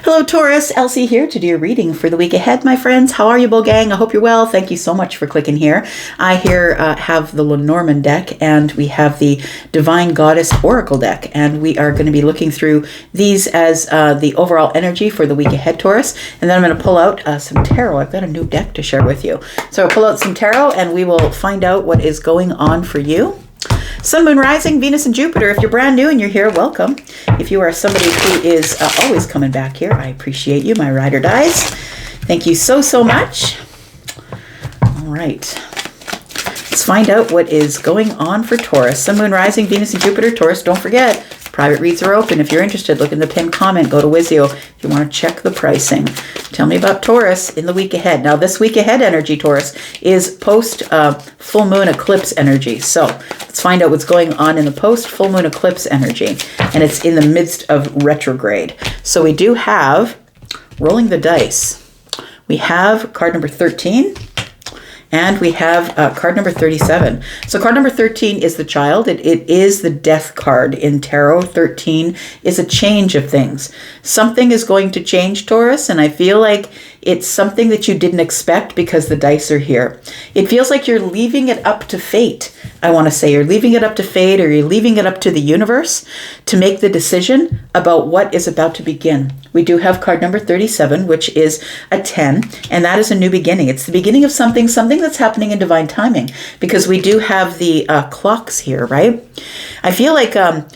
Hello, Taurus. Elsie here to do your reading for the week ahead, my friends. How are you, Bull Gang? I hope you're well. Thank you so much for clicking here. I here have the Lenormand deck, and we have the Divine Goddess Oracle deck, and we are going to be looking through these as the overall energy for the week ahead, Taurus. And then I'm going to pull out some tarot. I've got a new deck to share with you. So I'll pull out some tarot, and we will find out what is going on for you. Sun, Moon, Rising, Venus, and Jupiter. If you're brand new and you're here, welcome. If you are somebody who is always coming back here, I appreciate you, my ride or dies. Thank you so, so much. All right. Let's find out what is going on for Taurus. Sun, Moon, Rising, Venus, and Jupiter. Taurus, don't forget, private reads are open. If you're interested, look in the pinned comment. Go to Wizio if you want to check the pricing. Tell me about Taurus in the week ahead. Now, this week ahead energy, Taurus, is post full moon eclipse energy. So let's find out what's going on in the post full moon eclipse energy. And it's in the midst of retrograde. So we do have rolling the dice. We have card number 13. And we have card number 37. So card number 13 is the child. It is the death card in tarot. 13 is a change of things. Something is going to change, Taurus, and I feel like it's something that you didn't expect because the dice are here. It feels like you're leaving it up to fate. I want to say you're leaving it up to fate, or you're leaving it up to the universe to make the decision about what is about to begin. We do have card number 37, which is a 10, and that is a new beginning. It's the beginning of something that's happening in divine timing, because we do have the clocks here, right? I feel like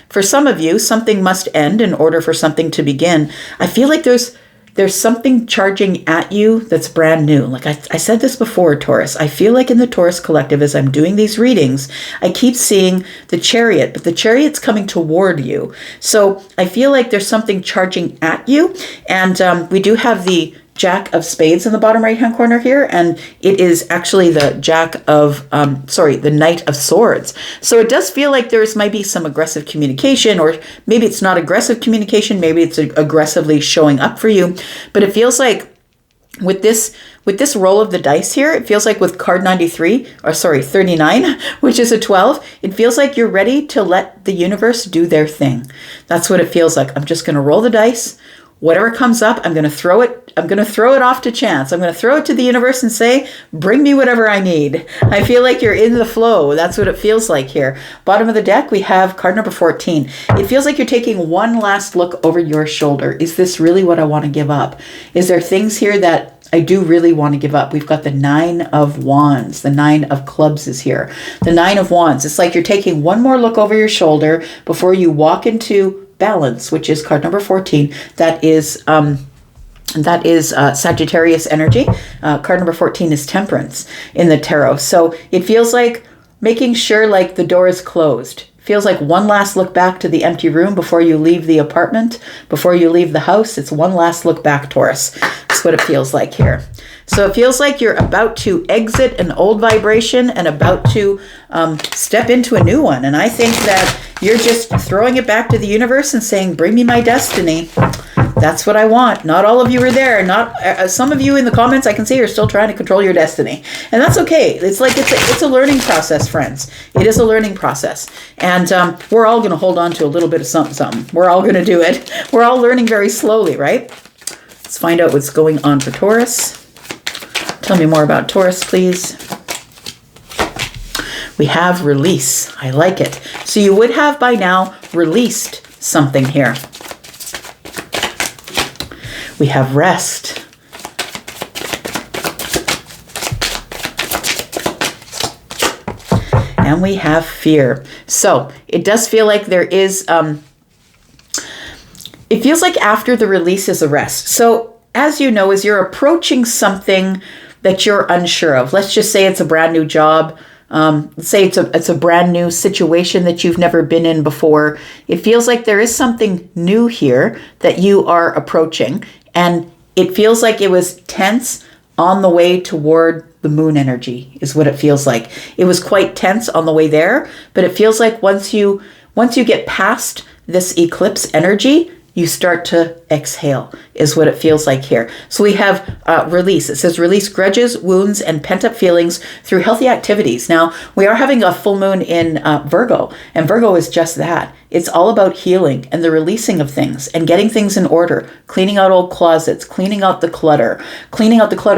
for some of you, something must end in order for something to begin. I feel like there's something charging at you that's brand new. Like I said this before, Taurus. I feel like in the Taurus Collective, as I'm doing these readings, I keep seeing the Chariot, but the Chariot's coming toward you. So I feel like there's something charging at you. And we do have the Jack of Spades in the bottom right-hand corner here, and it is actually the the Knight of Swords. So it does feel like there's maybe some aggressive communication, or maybe it's not aggressive communication, maybe it's aggressively showing up for you. But it feels like with this roll of the dice here, it feels like with card 39, which is a 12, it feels like you're ready to let the universe do their thing. That's what it feels like. I'm just going to roll the dice. Whatever comes up, I'm going to throw it. I'm going to throw it off to chance. I'm going to throw it to the universe and say, bring me whatever I need. I feel like you're in the flow. That's what it feels like here. Bottom of the deck, we have card number 14. It feels like you're taking one last look over your shoulder. Is this really what I want to give up? Is there things here that I do really want to give up? We've got the 9 of Wands. The 9 of Clubs is here. The 9 of Wands. It's like you're taking one more look over your shoulder before you walk into Balance, which is card number 14. That is Sagittarius energy. Card number 14 is Temperance in the tarot. So it feels like making sure like the door is closed. Feels like one last look back to the empty room before you leave the apartment, before you leave the house. It's one last look back, Taurus. That's what it feels like here. So it feels like you're about to exit an old vibration and about to step into a new one. And I think that you're just throwing it back to the universe and saying, bring me my destiny. That's what I want. Not all of you are there. Not some of you in the comments I can see are still trying to control your destiny. And that's okay. It's like it's a learning process, friends. It is a learning process. And we're all going to hold on to a little bit of something. We're all going to do it. We're all learning very slowly, right? Let's find out what's going on for Taurus. Tell me more about Taurus, please. We have release. I like it. So you would have by now released something here. We have rest. And we have fear. So it does feel like there is, it feels like after the release is a rest. So as you know, as you're approaching something that you're unsure of, let's just say it's a brand new job. Let's say it's a brand new situation that you've never been in before. It feels like there is something new here that you are approaching. And it feels like it was tense on the way toward the moon energy is what it feels like. It was quite tense on the way there, but it feels like once you get past this eclipse energy, you start to exhale is what it feels like here. So we have release. It says release grudges, wounds, and pent-up feelings through healthy activities. Now, we are having a full moon in Virgo, and Virgo is just that. It's all about healing and the releasing of things and getting things in order, cleaning out old closets, cleaning out the clutter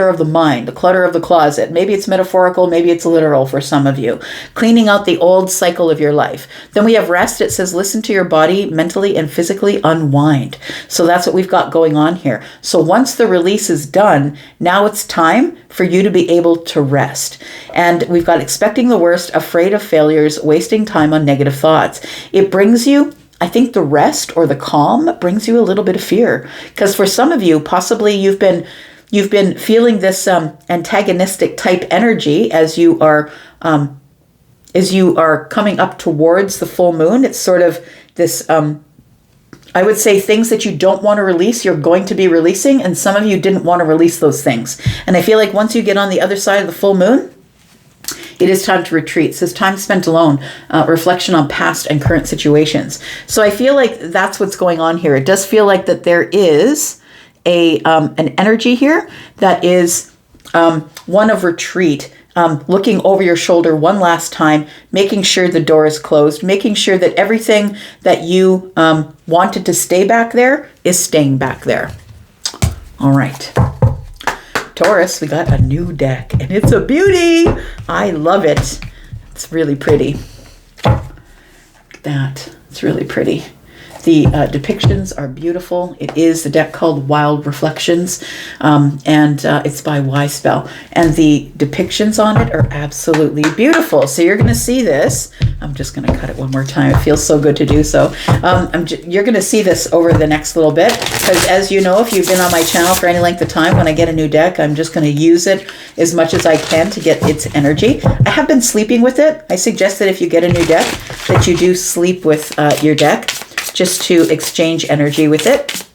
of the mind, the clutter of the closet. Maybe it's metaphorical, maybe it's literal for some of you. Cleaning out the old cycle of your life. Then we have rest. It says listen to your body, mentally and physically unwind. So that's what we've got going on here. So once the release is done, now it's time for you to be able to rest. And we've got expecting the worst, afraid of failures, wasting time on negative thoughts. It brings you, I think the rest or the calm brings you a little bit of fear. Because for some of you, possibly you've been feeling this antagonistic type energy as you are coming up towards the full moon. It's sort of this, I would say, things that you don't want to release, you're going to be releasing, and some of you didn't want to release those things. And I feel like once you get on the other side of the full moon, it is time to retreat. It says time spent alone, reflection on past and current situations. So I feel like that's what's going on here. It does feel like that there is an energy here that is one of retreat, looking over your shoulder one last time, making sure the door is closed, making sure that everything that you wanted to stay back there is staying back there. All right. Taurus, we got a new deck, and it's a beauty. I love it. It's really pretty. Look at that. It's really pretty. The depictions are beautiful. It is the deck called Wild Reflections, and it's by Y Spell. And the depictions on it are absolutely beautiful. So you're going to see this. I'm just going to cut it one more time. It feels so good to do so. You're going to see this over the next little bit, because as you know, if you've been on my channel for any length of time, when I get a new deck, I'm just going to use it as much as I can to get its energy. I have been sleeping with it. I suggest that if you get a new deck, that you do sleep with your deck, just to exchange energy with it.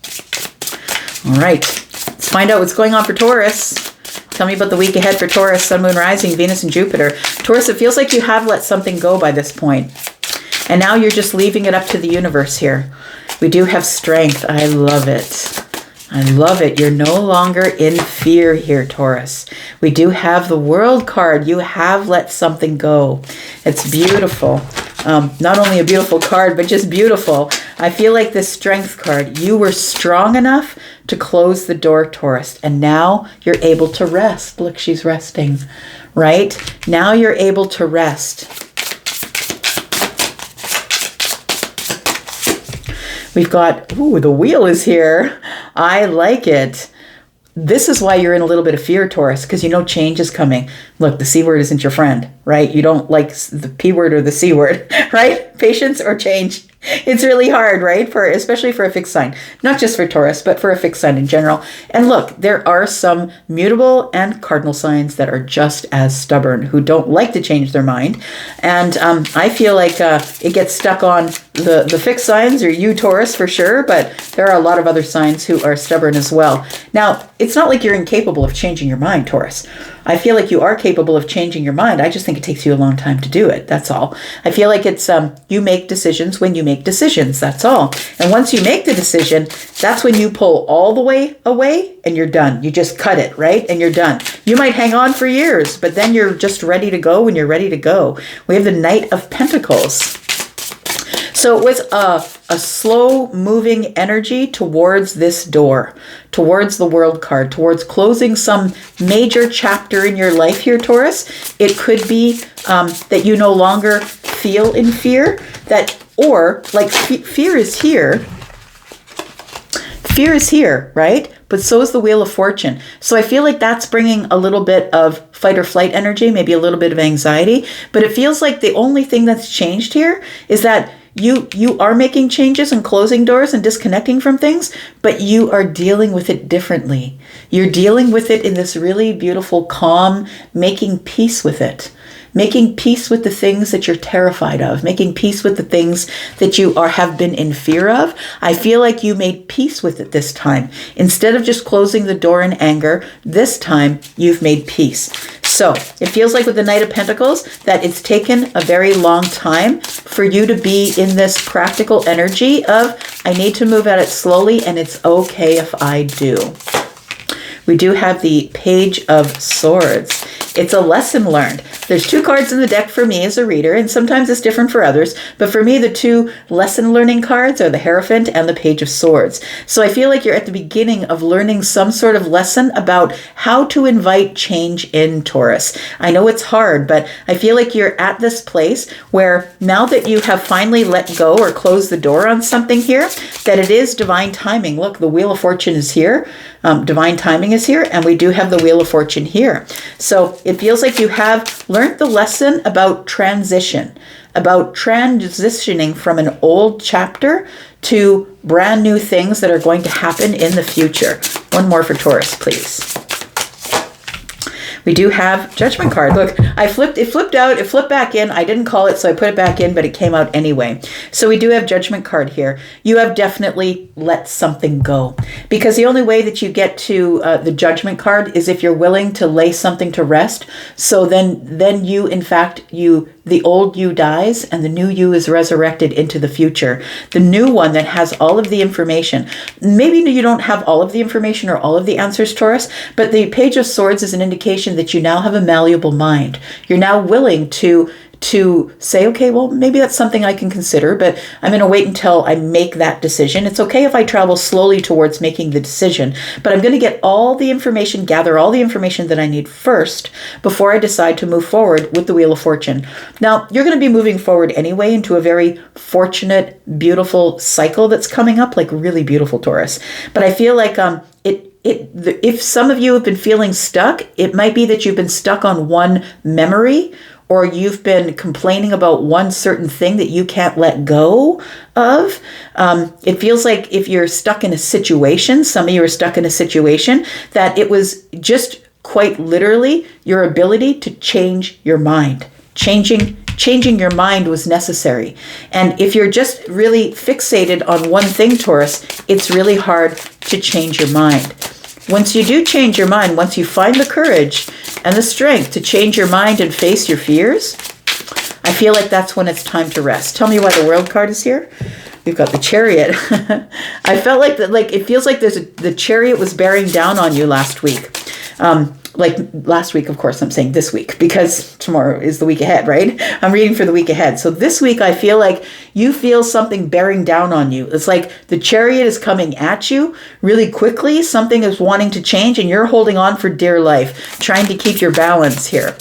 All right, let's find out what's going on for Taurus. Tell me about the week ahead for Taurus, Sun, Moon, Rising, Venus, and Jupiter. Taurus, it feels like you have let something go by this point, and now you're just leaving it up to the universe here. We do have strength. I love it. I love it. You're no longer in fear here, Taurus. We do have the World card. You have let something go. It's beautiful. Not only a beautiful card, but just beautiful. I feel like this Strength card, you were strong enough to close the door, Taurus, and now you're able to rest. Look, she's resting, right? Now you're able to rest. We've got, ooh, the wheel is here. I like it. This is why you're in a little bit of fear, Taurus, because you know change is coming. Look, the C word isn't your friend, right? You don't like the P word or the C word, right? Patience or change. It's really hard, right? Especially for a fixed sign. Not just for Taurus, but for a fixed sign in general. And look, there are some mutable and cardinal signs that are just as stubborn, who don't like to change their mind. And I feel like it gets stuck on the fixed signs, or you, Taurus, for sure, but there are a lot of other signs who are stubborn as well. Now, it's not like you're incapable of changing your mind, Taurus. I feel like you are capable of changing your mind. I just think it takes you a long time to do it. That's all. I feel like it's you make decisions when you make decisions. That's all. And once you make the decision, that's when you pull all the way away and you're done. You just cut it, right? And you're done. You might hang on for years, but then you're just ready to go when you're ready to go. We have the Knight of Pentacles. So it was a slow moving energy towards this door, towards the World card, towards closing some major chapter in your life here, Taurus. It could be that you no longer feel in fear, or like fear is here. Fear is here, right? But so is the Wheel of Fortune. So I feel like that's bringing a little bit of fight or flight energy, maybe a little bit of anxiety. But it feels like the only thing that's changed here is that you are making changes and closing doors and disconnecting from things, but you are dealing with it differently. You're dealing with it in this really beautiful, calm, making peace with it. Making peace with the things that you're terrified of, making peace with the things that you have been in fear of. I feel like you made peace with it this time. Instead of just closing the door in anger, this time you've made peace. So it feels like with the Knight of Pentacles that it's taken a very long time for you to be in this practical energy of, I need to move at it slowly and it's okay if I do. We do have the Page of Swords. It's a lesson learned. There's 2 cards in the deck for me as a reader, and sometimes it's different for others, but for me, the 2 lesson learning cards are the Hierophant and the Page of Swords. So I feel like you're at the beginning of learning some sort of lesson about how to invite change in, Taurus. I know it's hard, but I feel like you're at this place where now that you have finally let go or closed the door on something here, that it is divine timing. Look, the Wheel of Fortune is here. Divine timing is here, and we do have the Wheel of Fortune here. So it feels like you have learned the lesson about transition, about transitioning from an old chapter to brand new things that are going to happen in the future. One more for Taurus, please. We do have Judgment card. Look, it flipped out, it flipped back in. I didn't call it, so I put it back in, but it came out anyway. So we do have Judgment card here. You have definitely let something go. Because the only way that you get to the Judgment card is if you're willing to lay something to rest. So then you, in fact, the old you dies and the new you is resurrected into the future. The new one that has all of the information. Maybe you don't have all of the information or all of the answers, Taurus, but the Page of Swords is an indication that you now have a malleable mind. You're now willing to say, okay, well, maybe that's something I can consider, but I'm going to wait until I make that decision. It's okay if I travel slowly towards making the decision, but I'm going to get all the information, gather all the information that I need first before I decide to move forward with the Wheel of Fortune. Now, you're going to be moving forward anyway into a very fortunate, beautiful cycle that's coming up, like really beautiful, Taurus. But I feel like if some of you have been feeling stuck, it might be that you've been stuck on one memory, or you've been complaining about one certain thing that you can't let go of. It feels like if you're stuck in a situation, some of you are stuck in a situation, that it was just quite literally your ability to change your mind. Changing your mind was necessary. And if you're just really fixated on one thing, Taurus, it's really hard to change your mind. Once you do change your mind, once you find the courage and the strength to change your mind and face your fears, I feel like that's when it's time to rest. Tell me why the World card is here. We've got the Chariot. I felt like that, like it feels like the Chariot was bearing down on you last week. Like last week, of course, I'm saying this week because tomorrow is the week ahead, right? I'm reading for the week ahead. So this week, I feel like you feel something bearing down on you. It's like the Chariot is coming at you really quickly. Something is wanting to change and you're holding on for dear life, trying to keep your balance here.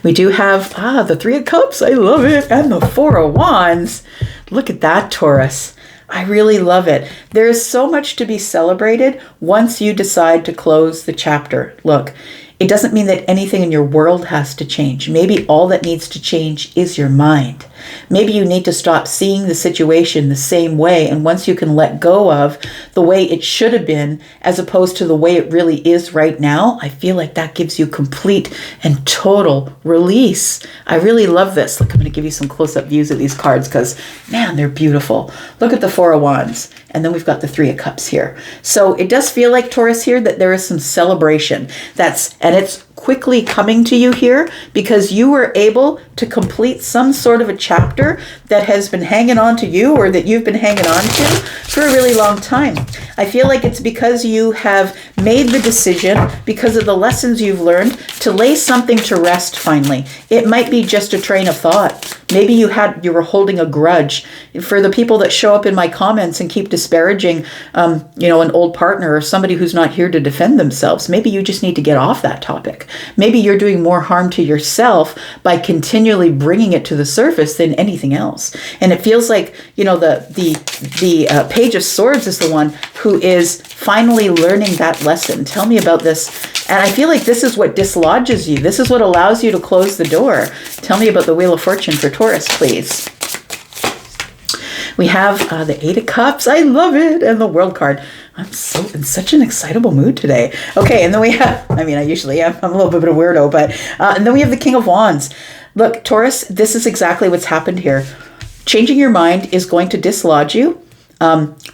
We do have, the Three of Cups. I love it. And the Four of Wands. Look at that, Taurus. I really love it. There is so much to be celebrated once you decide to close the chapter. Look, it doesn't mean that anything in your world has to change. Maybe all that needs to change is your mind. Maybe you need to stop seeing the situation the same way. And once you can let go of the way it should have been, as opposed to the way it really is right now, I feel like that gives you complete and total release. I really love this. Look, I'm going to give you some close-up views of these cards because, man, they're beautiful. Look at the Four of Wands. And then we've got the Three of Cups here. So it does feel like, Taurus, here that there is some celebration. And it's quickly coming to you here because you were able to complete some sort of a chapter that has been hanging on to you or that you've been hanging on to for a really long time. I feel like it's because you have made the decision, because of the lessons you've learned, to lay something to rest finally. It might be just a train of thought. Maybe you were holding a grudge. For the people that show up in my comments and keep disparaging, an old partner or somebody who's not here to defend themselves, maybe you just need to get off that topic. Maybe you're doing more harm to yourself by continually bringing it to the surface than anything else. And it feels like, the Page of Swords is the one who is finally learning that lesson. Tell me about this. And I feel like this is what dislodges you. This is what allows you to close the door. Tell me about the Wheel of Fortune for Taurus, please. We have the Eight of Cups. I love it. And the World card. I'm in such an excitable mood today. Okay, and then we have, I usually am. I'm a little bit of a weirdo, but, and then we have the King of Wands. Look, Taurus, this is exactly what's happened here. Changing your mind is going to dislodge you.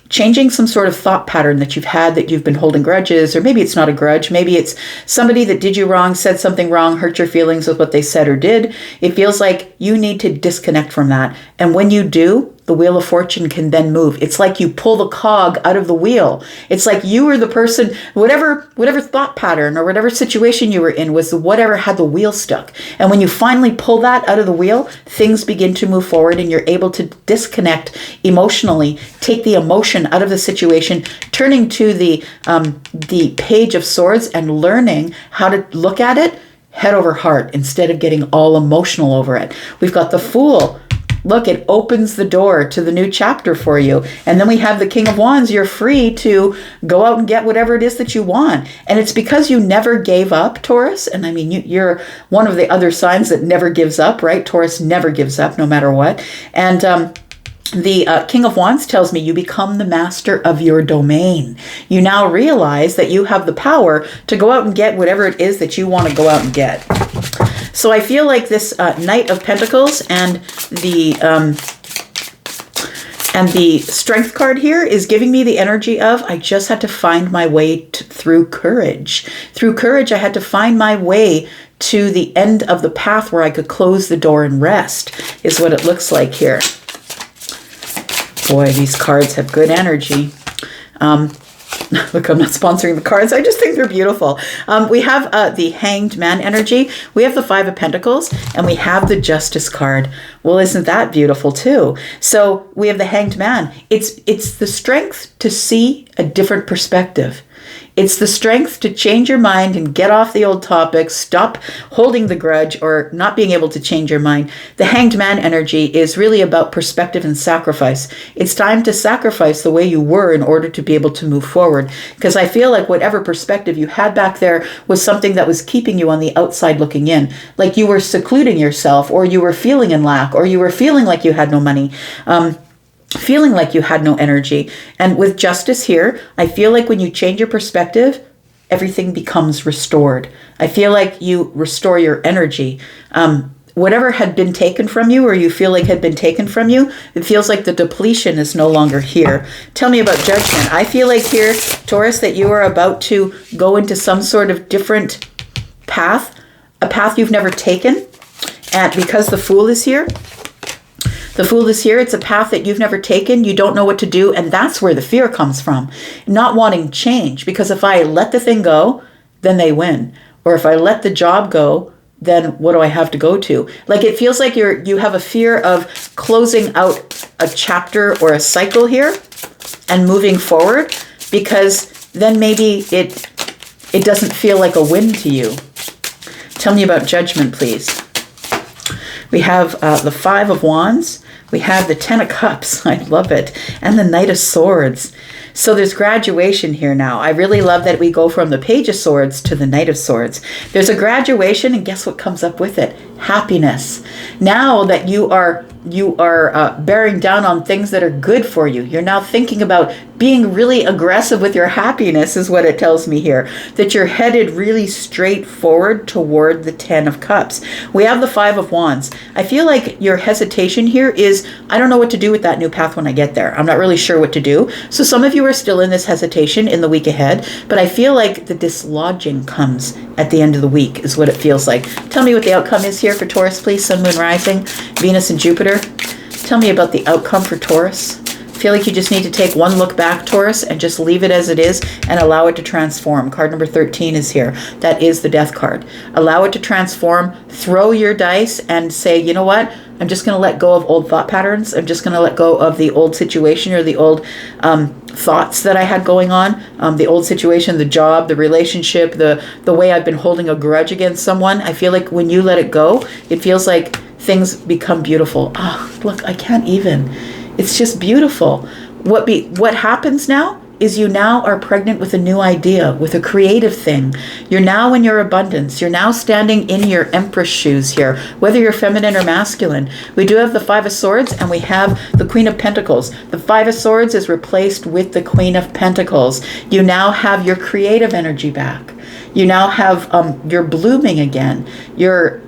changing some sort of thought pattern that you've had, that you've been holding grudges, or maybe it's not a grudge. Maybe it's somebody that did you wrong, said something wrong, hurt your feelings with what they said or did. It feels like you need to disconnect from that. And when you do, the wheel of fortune can then move. It's like you pull the cog out of the wheel. It's like you were the person, whatever thought pattern or whatever situation you were in was whatever had the wheel stuck. And when you finally pull that out of the wheel, things begin to move forward and you're able to disconnect emotionally, take the emotion out of the situation, turning to the Page of Swords and learning how to look at it head over heart instead of getting all emotional over it. We've got the Fool. Look, it opens the door to the new chapter for you. And then we have the King of Wands. You're free to go out and get whatever it is that you want. And it's because you never gave up, Taurus. And I mean, you're one of the other signs that never gives up, right? Taurus never gives up no matter what. And the King of Wands tells me you become the master of your domain. You now realize that you have the power to go out and get whatever it is that you want to go out and get. So I feel like this Knight of Pentacles and the Strength card here is giving me the energy of I just had to find my way through courage. Through courage, I had to find my way to the end of the path where I could close the door and rest, is what it looks like here. Boy, these cards have good energy. Look, I'm not sponsoring the cards. I just think they're beautiful. We have the Hanged Man energy. We have the Five of Pentacles, and we have the Justice card. Well, isn't that beautiful too? So we have the Hanged Man. It's the strength to see a different perspective. It's the strength to change your mind and get off the old topics, stop holding the grudge or not being able to change your mind. The Hanged Man energy is really about perspective and sacrifice. It's time to sacrifice the way you were in order to be able to move forward. Because I feel like whatever perspective you had back there was something that was keeping you on the outside looking in. Like you were secluding yourself, or you were feeling in lack, or you were feeling like you had no money. Feeling like you had no energy. And with Justice here, I feel like when you change your perspective, everything becomes restored. I feel like you restore your energy. Whatever had been taken from you or you feel like had been taken from you, it feels like the depletion is no longer here. Tell me about Judgment. I feel like here, Taurus, that you are about to go into some sort of different path, a path you've never taken. And because the Fool is here, it's a path that you've never taken. You don't know what to do. And that's where the fear comes from. Not wanting change. Because if I let the thing go, then they win. Or if I let the job go, then what do I have to go to? Like it feels like you have a fear of closing out a chapter or a cycle here and moving forward. Because then maybe it doesn't feel like a win to you. Tell me about Judgment, please. We have the Five of Wands. We have the Ten of Cups. I love it. And the Knight of Swords. So there's graduation here now. I really love that we go from the Page of Swords to the Knight of Swords. There's a graduation, and guess what comes up with it? Happiness. Now that you are bearing down on things that are good for you. You're now thinking about being really aggressive with your happiness is what it tells me here. That you're headed really straight forward toward the Ten of Cups. We have the Five of Wands. I feel like your hesitation here is, I don't know what to do with that new path when I get there. I'm not really sure what to do. So some of you are still in this hesitation in the week ahead, but I feel like the dislodging comes at the end of the week is what it feels like. Tell me what the outcome is here for Taurus, please. Sun, Moon, Rising, Venus, and Jupiter. Tell me about the outcome for Taurus. I feel like you just need to take one look back, Taurus, and just leave it as it is and allow it to transform. Card number 13 is here. That is the Death card. Allow it to transform. Throw your dice and say, you know what? I'm just going to let go of old thought patterns. I'm just going to let go of the old situation or the old thoughts that I had going on. The old situation, the job, the relationship, the way I've been holding a grudge against someone. I feel like when you let it go, it feels like things become beautiful. Oh, look, I can't even. It's just beautiful. What happens now is you now are pregnant with a new idea, with a creative thing. You're now in your abundance. You're now standing in your Empress shoes here, whether you're feminine or masculine. We do have the Five of Swords and we have the Queen of Pentacles. The Five of Swords is replaced with the Queen of Pentacles. You now have your creative energy back. You now have, you're blooming again. You're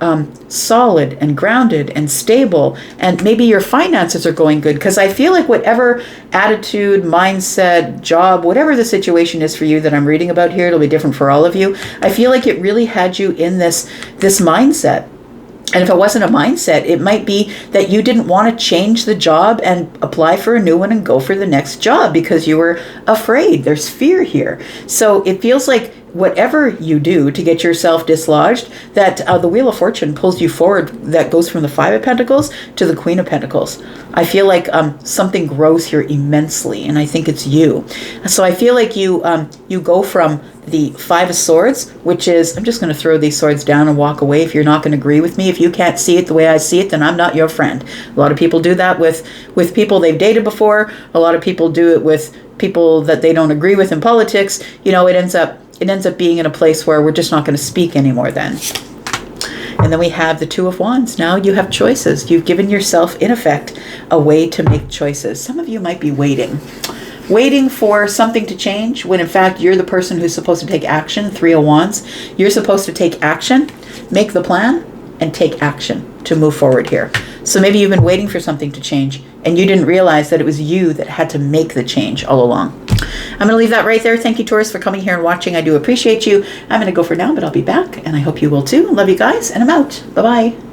solid and grounded and stable, and maybe your finances are going good, because I feel like whatever attitude, mindset, job, whatever the situation is for you that I'm reading about here, it'll be different for all of you. I feel like it really had you in this mindset. And if it wasn't a mindset, it might be that you didn't want to change the job and apply for a new one and go for the next job because you were afraid. There's fear here. So it feels like whatever you do to get yourself dislodged, that the Wheel of Fortune pulls you forward, that goes from the Five of Pentacles to the Queen of Pentacles. I feel like something grows here immensely, and I think it's you. So I feel like you go from the Five of Swords, which is, I'm just going to throw these swords down and walk away if you're not going to agree with me. If you can't see it the way I see it, then I'm not your friend. A lot of people do that with people they've dated before. A lot of people do it with people that they don't agree with in politics. You know, it ends up being in a place where we're just not going to speak anymore then. And then we have the Two of Wands. Now you have choices. You've given yourself, in effect, a way to make choices. Some of you might be waiting for something to change, when in fact you're the person who's supposed to take action. Three of Wands. You're supposed to take action, make the plan, and take action to move forward here. So maybe you've been waiting for something to change, and you didn't realize that it was you that had to make the change all along. I'm going to leave that right there. Thank you, Taurus, for coming here and watching. I do appreciate you. I'm going to go for now, but I'll be back, and I hope you will too. Love you guys, and I'm out. Bye-bye.